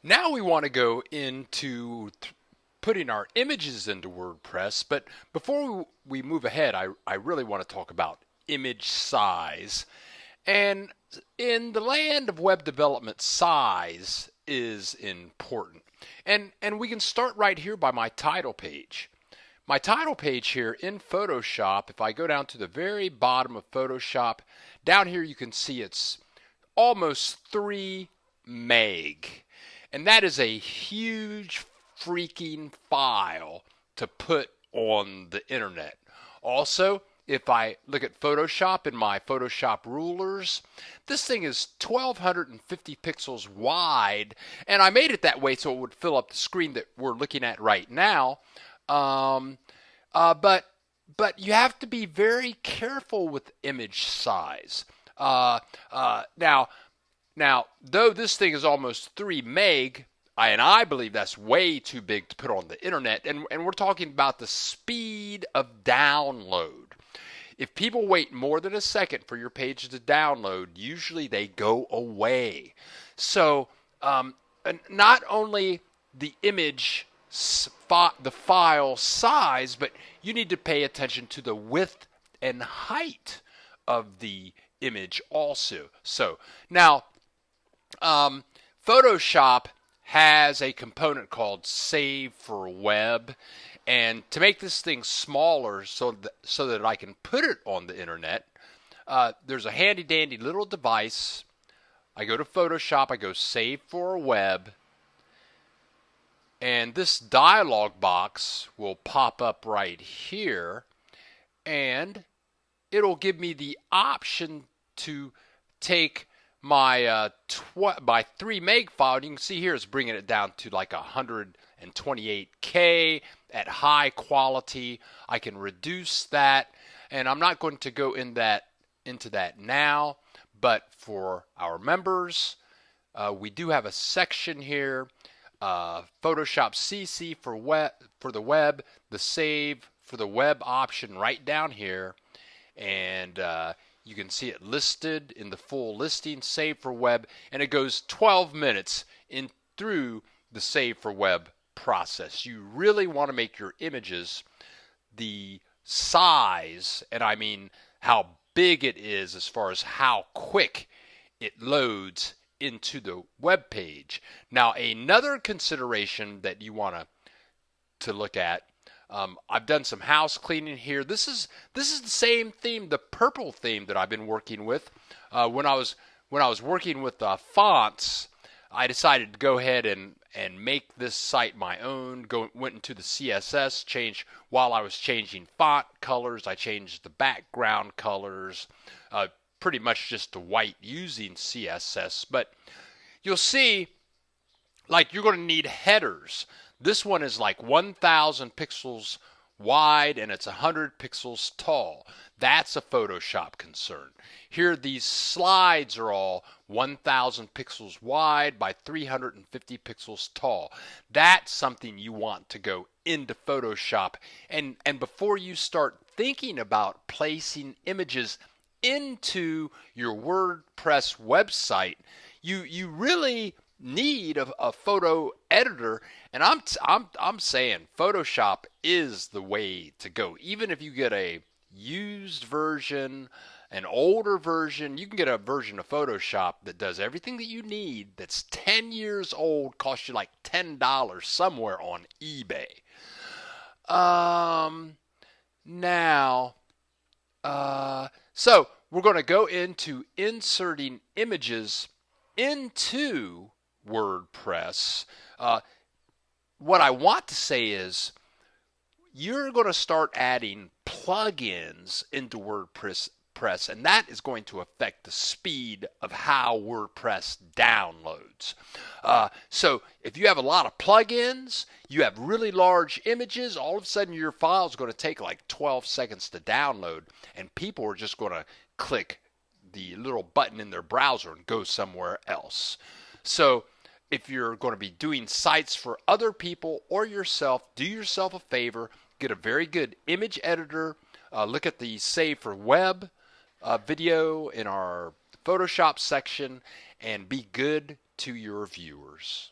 Now we want to go into putting our images into WordPress, but before we move ahead, I really want to talk about image size. And in the land of web development, size is important. And we can start right here by my title page. My title page here in Photoshop, if I go down to the very bottom of Photoshop, down here you can see it's almost 3 meg. And that is a huge freaking file to put on the internet. Also, if I look at Photoshop in my Photoshop rulers, this thing is 1250 pixels wide, and I made it that way so it would fill up the screen that we're looking at right now. But you have to be very careful with image size. Now, though this thing is almost 3 meg, and I believe that's way too big to put on the internet, and we're talking about the speed of download. If people wait more than a second for your page to download, usually they go away. So not only the image, the file size, but you need to pay attention to the width and height of the image also. So now, Photoshop has a component called Save for Web, and to make this thing smaller so that I can put it on the internet, there's a handy dandy little device. I go to Photoshop, I go Save for Web, and this dialog box will pop up right here, and it'll give me the option to take my 3 meg file, and you can see here it's bringing it down to like 128K at high quality. I can reduce that, and I'm not going to go into that now, but for our members, we do have a section here, Photoshop CC for the web, the Save for the Web option right down here, and you can see it listed in the full listing, Save for Web, and it goes 12 minutes in through the Save for Web process. You really want to make your images the size, and I mean how big it is as far as how quick it loads into the web page. Now, another consideration that you want to look at, I've done some house cleaning here. This is the same theme, the purple theme that I've been working with. When I was working with fonts, I decided to go ahead and make this site my own. Went into the CSS, changed while I was changing font colors. I changed the background colors, pretty much just to white using CSS. But you'll see, like, you're going to need headers. This one is like 1,000 pixels wide and it's 100 pixels tall. That's a Photoshop concern. Here, these slides are all 1,000 pixels wide by 350 pixels tall. That's something you want to go into Photoshop. And before you start thinking about placing images into your WordPress website, you really need a photo editor, and I'm saying Photoshop is the way to go. Even if you get a used version, an older version, you can get a version of Photoshop that does everything that you need, that's 10 years old, costs you like $10 somewhere on eBay. So we're going to go into inserting images into WordPress. What I want to say is you're going to start adding plugins into WordPress, and that is going to affect the speed of how WordPress downloads. So if you have a lot of plugins, you have really large images, all of a sudden your file is going to take like 12 seconds to download, and people are just going to click the little button in their browser and go somewhere else. So if you're going to be doing sites for other people or yourself, do yourself a favor, get a very good image editor, Look at the Save for Web video in our Photoshop section and be good to your viewers.